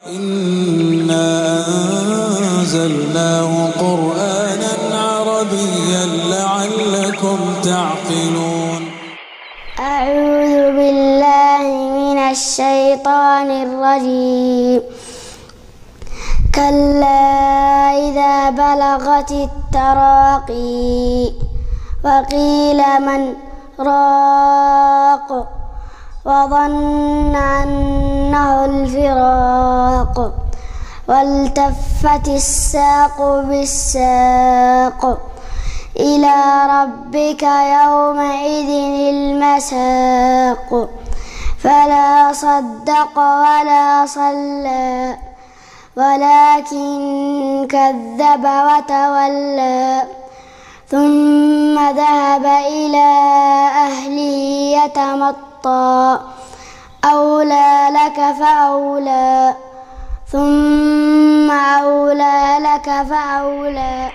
إنا أنزلناه قرآنا عربيا لعلكم تعقلون. أعوذ بالله من الشيطان الرجيم. كلا إذا بلغت التراقي وقيل من راق وظن أنه الفراق والتفت الساق بالساق إلى ربك يومئذ المساق فلا صدق ولا صلى ولكن كذب وتولى ثم ذهب إلى أهله يتمطى أولى لك فأولى ثم أولى لك فأولى.